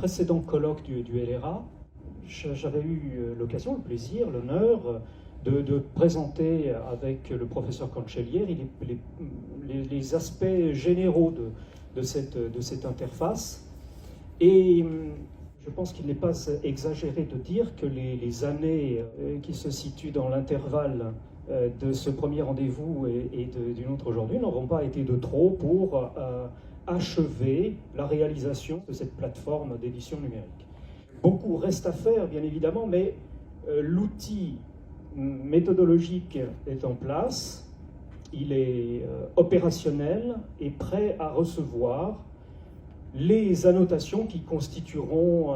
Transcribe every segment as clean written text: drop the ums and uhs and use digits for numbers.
précédent colloque du LRA, j'avais eu l'occasion, le plaisir, l'honneur de présenter avec le professeur Cancellieri les aspects généraux de cette interface. Et je pense qu'il n'est pas exagéré de dire que les années qui se situent dans l'intervalle de ce premier rendez-vous et d'une autre aujourd'hui n'auront pas été de trop pour achever la réalisation de cette plateforme d'édition numérique. Beaucoup reste à faire, bien évidemment, mais l'outil méthodologique est en place, il est opérationnel et prêt à recevoir les annotations qui constitueront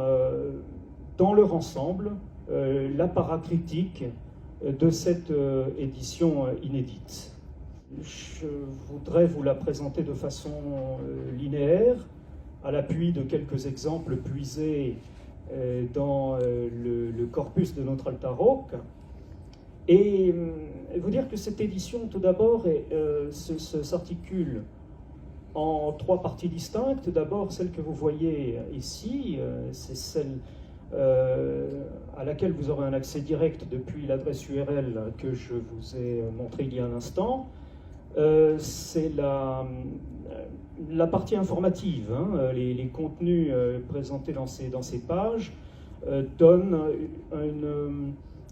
dans leur ensemble l'apparat critique de cette édition inédite. Je voudrais vous la présenter de façon linéaire, à l'appui de quelques exemples puisés dans le corpus de notre Altaroc, et vous dire que cette édition, tout d'abord, s'articule en trois parties distinctes. D'abord, celle que vous voyez ici, c'est celle à laquelle vous aurez un accès direct depuis l'adresse URL que je vous ai montrée il y a un instant. C'est la partie informative, hein. Les contenus présentés dans ces pages donnent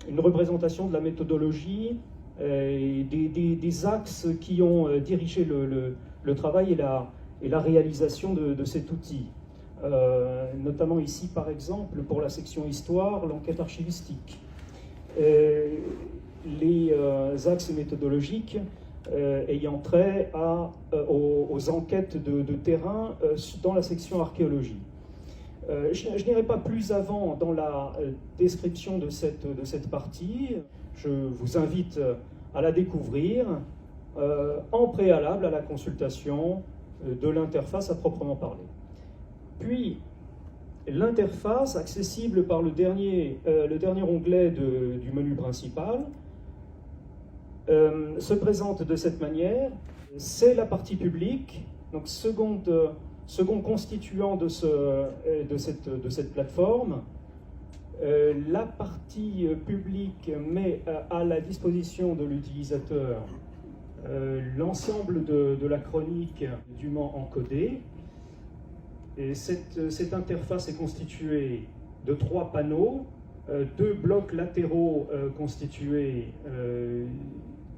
une représentation de la méthodologie et des axes qui ont dirigé le travail et la réalisation de cet outil. Notamment ici, par exemple, pour la section Histoire, l'enquête archivistique. Les axes méthodologiques ayant trait aux enquêtes de terrain dans la section archéologie. Je n'irai pas plus avant dans la description de cette partie. Je vous invite à la découvrir en préalable à la consultation de l'interface à proprement parler. Puis, l'interface, accessible par le dernier onglet du menu principal, se présente de cette manière. C'est la partie publique, donc second constituant de cette plateforme. La partie publique met à la disposition de l'utilisateur l'ensemble de la chronique dûment encodée. Et cette interface est constituée de 3 panneaux, 2 blocs latéraux constitués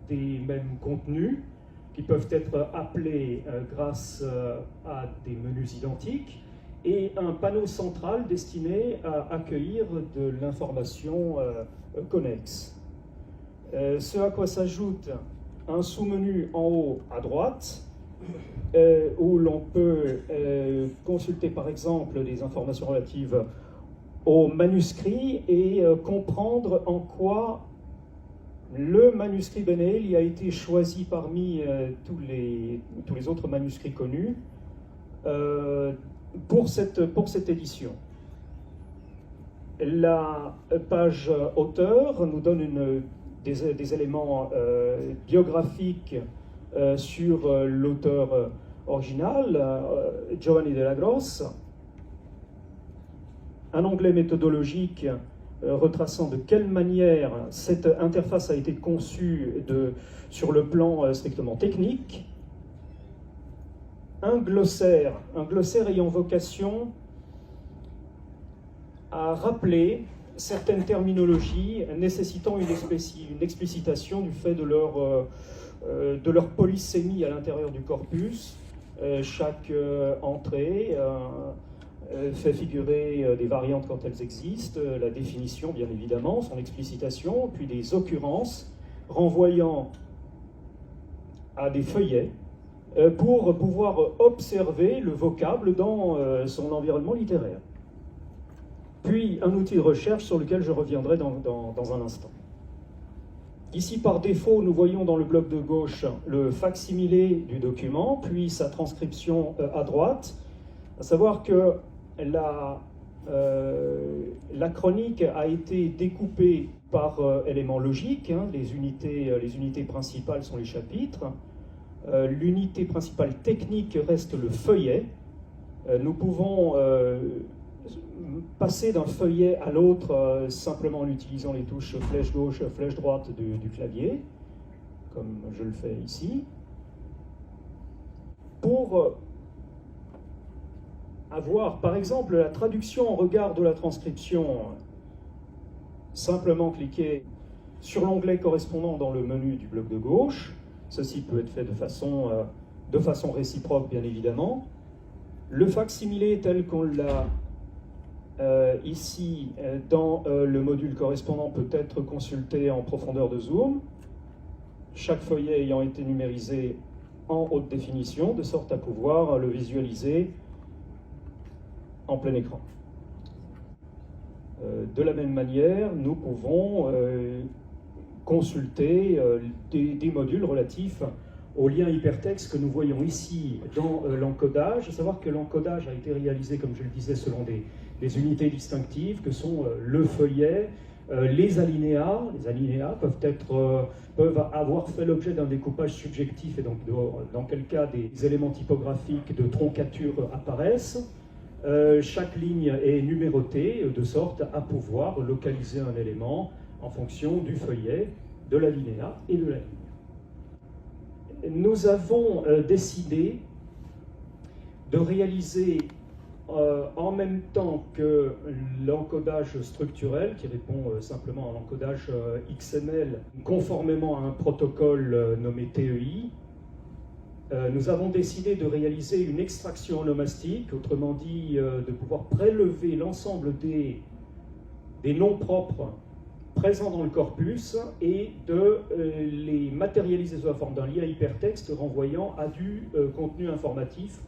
des mêmes contenus, qui peuvent être appelés grâce à des menus identiques, et un panneau central destiné à accueillir de l'information connexe. Ce à quoi s'ajoute un sous-menu en haut à droite, où l'on peut consulter par exemple des informations relatives aux manuscrits et comprendre en quoi le manuscrit Ben Eili a été choisi parmi tous les autres manuscrits connus pour cette édition. La page auteur nous donne des éléments biographiques sur l'auteur original, Giovanni della Grosse, un onglet méthodologique retraçant de quelle manière cette interface a été conçue sur le plan strictement technique, un glossaire ayant vocation à rappeler certaines terminologies nécessitant une explicitation du fait de leur polysémie à l'intérieur du corpus. Chaque entrée fait figurer des variantes quand elles existent, la définition bien évidemment, son explicitation, puis des occurrences renvoyant à des feuillets pour pouvoir observer le vocable dans son environnement littéraire. Puis un outil de recherche sur lequel je reviendrai dans un instant. Ici, par défaut, nous voyons dans le bloc de gauche le fac-similé du document, puis sa transcription à droite, à savoir que la chronique a été découpée par éléments logiques, hein, les unités principales sont les chapitres, l'unité principale technique reste le feuillet. Nous pouvons passer d'un feuillet à l'autre simplement en utilisant les touches flèche gauche, flèche droite du clavier, comme je le fais ici, pour avoir par exemple la traduction en regard de la transcription. Simplement cliquer sur l'onglet correspondant dans le menu du bloc de gauche. Ceci peut être fait de façon réciproque, bien évidemment. Le facsimilé tel qu'on l'a ici dans le module correspondant peut être consulté en profondeur de zoom, chaque feuillet ayant été numérisé en haute définition, de sorte à pouvoir le visualiser en plein écran. De la même manière, nous pouvons consulter des modules relatifs aux liens hypertextes que nous voyons ici dans l'encodage, à savoir que l'encodage a été réalisé, comme je le disais, selon des unités distinctives que sont le feuillet, les alinéas. Les alinéas peuvent avoir fait l'objet d'un découpage subjectif, et donc dans quel cas des éléments typographiques de troncature apparaissent. Chaque ligne est numérotée de sorte à pouvoir localiser un élément en fonction du feuillet, de l'alinéa et de la ligne. Nous avons décidé de réaliser en même temps que l'encodage structurel, qui répond simplement à l'encodage XML, conformément à un protocole nommé TEI, nous avons décidé de réaliser une extraction onomastique, autrement dit de pouvoir prélever l'ensemble des noms propres présents dans le corpus et de les matérialiser sous la forme d'un lien hypertexte renvoyant à du contenu informatif.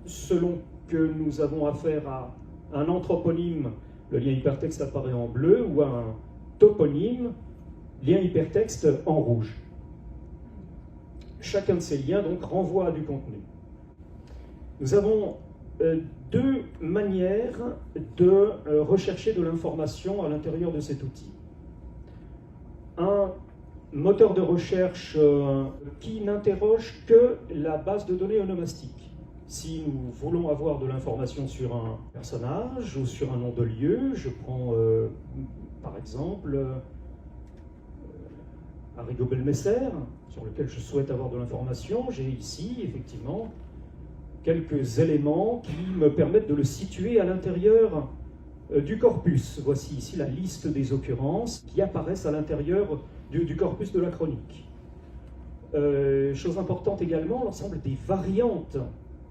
Selon que nous avons affaire à un anthroponyme, le lien hypertexte apparaît en bleu, ou à un toponyme, lien hypertexte en rouge. Chacun de ces liens donc renvoie à du contenu. Nous avons deux manières de rechercher de l'information à l'intérieur de cet outil. Un moteur de recherche qui n'interroge que la base de données onomastique. Si nous voulons avoir de l'information sur un personnage ou sur un nom de lieu, je prends par exemple Arrigo Belmesser, sur lequel je souhaite avoir de l'information, j'ai ici effectivement quelques éléments qui me permettent de le situer à l'intérieur du corpus. Voici ici la liste des occurrences qui apparaissent à l'intérieur du corpus de la chronique. Chose importante également, l'ensemble des variantes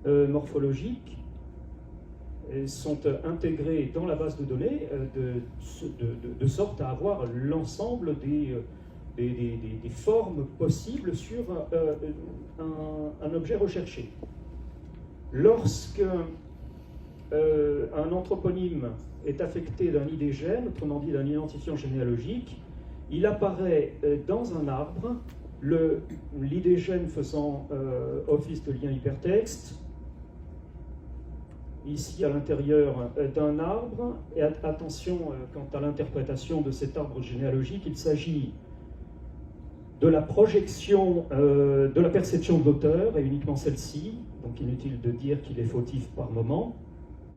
morphologiques sont intégrées dans la base de données de sorte à avoir l'ensemble des formes possibles sur un objet recherché. Lorsque un anthroponyme est affecté d'un idégène, autrement dit d'un identifiant généalogique, il apparaît dans un arbre, l'idégène faisant office de lien hypertexte, ici à l'intérieur d'un arbre. Et attention, quant à l'interprétation de cet arbre généalogique, il s'agit de la projection, de la perception de l'auteur, et uniquement celle-ci, donc inutile de dire qu'il est fautif par moment.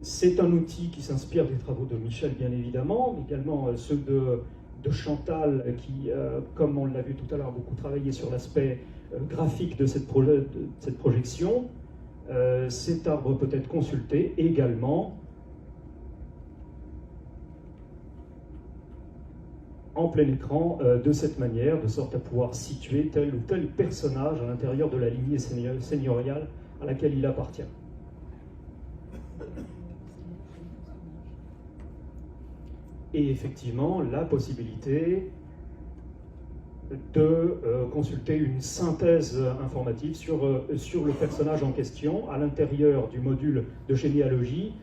C'est un outil qui s'inspire des travaux de Michel, bien évidemment, mais également ceux de Chantal, qui, comme on l'a vu tout à l'heure, a beaucoup travaillé sur l'aspect graphique de cette projection. Cet arbre peut être consulté également en plein écran de cette manière, de sorte à pouvoir situer tel ou tel personnage à l'intérieur de la lignée seigneuriale à laquelle il appartient. Et effectivement, la possibilité de consulter une synthèse informative sur le personnage en question à l'intérieur du module de généalogie,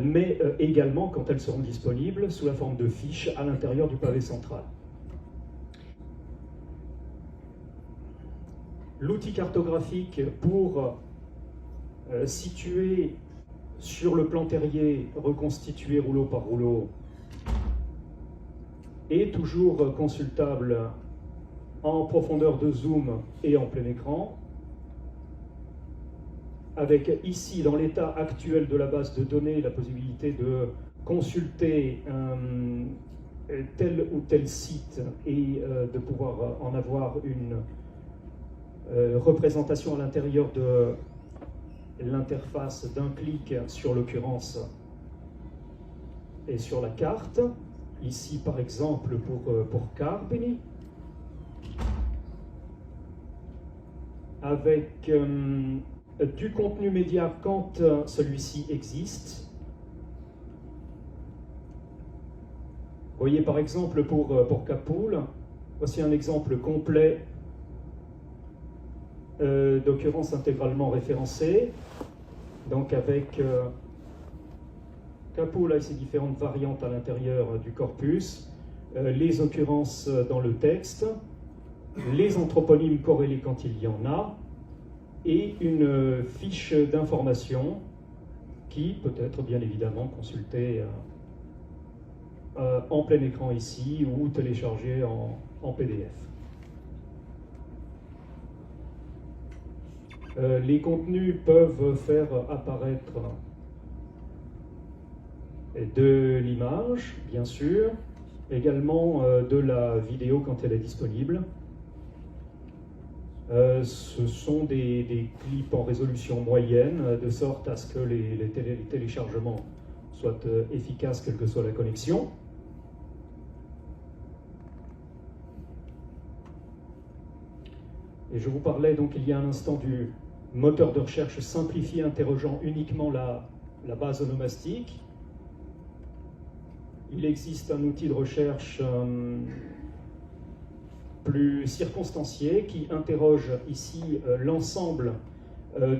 mais également quand elles seront disponibles sous la forme de fiches à l'intérieur du pavé central. L'outil cartographique pour situer sur le plan terrier, reconstituer rouleau par rouleau, est toujours consultable en profondeur de zoom et en plein écran, avec ici, dans l'état actuel de la base de données, la possibilité de consulter tel ou tel site et de pouvoir en avoir une représentation à l'intérieur de l'interface d'un clic sur l'occurrence et sur la carte. Ici, par exemple, pour Carpini, avec du contenu média quand celui-ci existe. Vous voyez par exemple pour Capool, voici un exemple complet d'occurrence intégralement référencée. Donc avec Capool et ses différentes variantes à l'intérieur du corpus, les occurrences dans le texte, les anthroponymes corrélés quand il y en a, et une fiche d'information qui peut être bien évidemment consultée en plein écran ici ou téléchargée en PDF. Les contenus peuvent faire apparaître de l'image, bien sûr, également de la vidéo quand elle est disponible. Ce sont des clips en résolution moyenne, de sorte à ce que les téléchargements soient efficaces, quelle que soit la connexion. Et je vous parlais donc il y a un instant du moteur de recherche simplifié interrogeant uniquement la base onomastique. Il existe un outil de recherche plus circonstancié qui interroge ici l'ensemble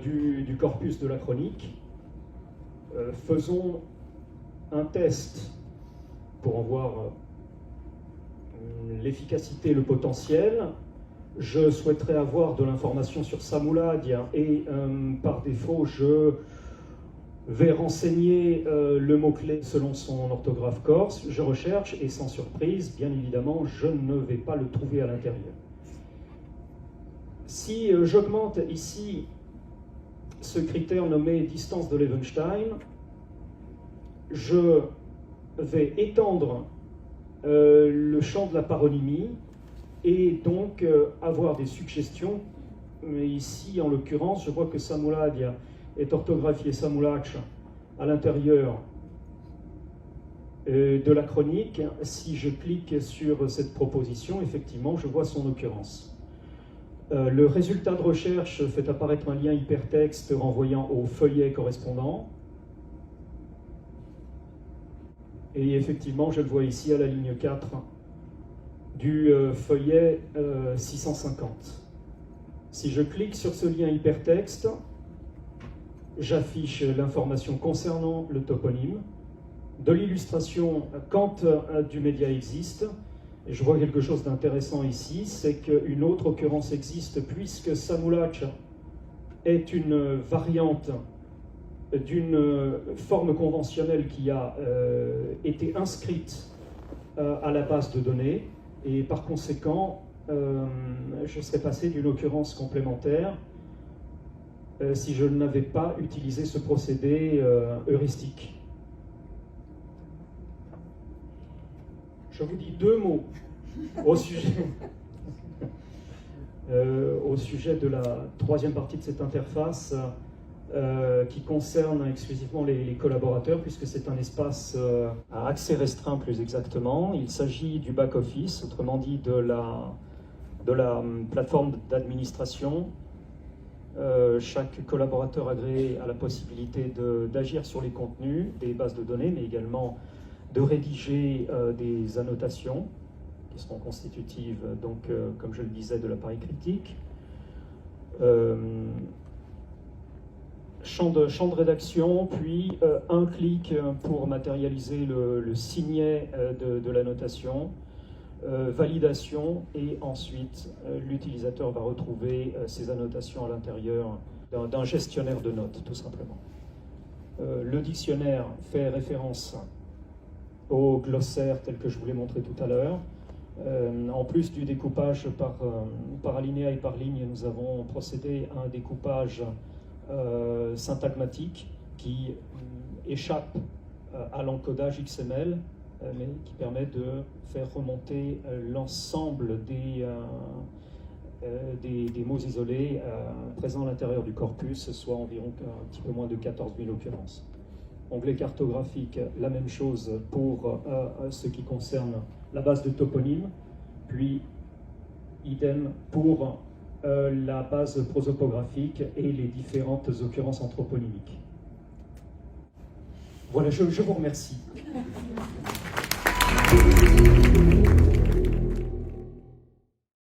du corpus de la chronique. Faisons un test pour en voir l'efficacité, le potentiel. Je souhaiterais avoir de l'information sur Samuladia et par défaut, je vais renseigner le mot-clé selon son orthographe corse. Je recherche et sans surprise, bien évidemment, je ne vais pas le trouver à l'intérieur. Si j'augmente ici ce critère nommé distance de Levenshtein, je vais étendre le champ de la paronymie et donc avoir des suggestions. Mais ici, en l'occurrence, je vois que Samuladia est orthographié Samulach à l'intérieur de la chronique. Si je clique sur cette proposition, effectivement, je vois son occurrence. Le résultat de recherche fait apparaître un lien hypertexte renvoyant au feuillet correspondant. Et effectivement, je le vois ici à la ligne 4 du feuillet 650. Si je clique sur ce lien hypertexte, j'affiche l'information concernant le toponyme, de l'illustration quand du média existe. Et je vois quelque chose d'intéressant ici, c'est qu'une autre occurrence existe puisque Samulach est une variante d'une forme conventionnelle qui a été inscrite à la base de données, et par conséquent, je serais passé d'une occurrence complémentaire si je n'avais pas utilisé ce procédé heuristique. Je vous dis deux mots au sujet de la troisième partie de cette interface qui concerne exclusivement les collaborateurs, puisque c'est un espace à accès restreint plus exactement. Il s'agit du back-office, autrement dit de la plateforme d'administration. Chaque collaborateur agréé a la possibilité d'agir sur les contenus des bases de données, mais également de rédiger des annotations qui seront constitutives, donc, comme je le disais, de l'appareil critique. Champ de rédaction, puis un clic pour matérialiser le signet de l'annotation, validation, et ensuite l'utilisateur va retrouver ces annotations à l'intérieur d'un gestionnaire de notes, tout simplement. Le dictionnaire fait référence au glossaire tel que je vous l'ai montré tout à l'heure. En plus du découpage par alinéa et par ligne, nous avons procédé à un découpage syntagmatiques qui échappent à l'encodage XML, mais qui permet de faire remonter l'ensemble des mots isolés présents à l'intérieur du corpus, soit environ un petit peu moins de 14 000 occurrences. Onglet cartographique, la même chose pour ce qui concerne la base de toponymes, puis idem pour la base prosopographique et les différentes occurrences anthroponymiques. Voilà, je vous remercie.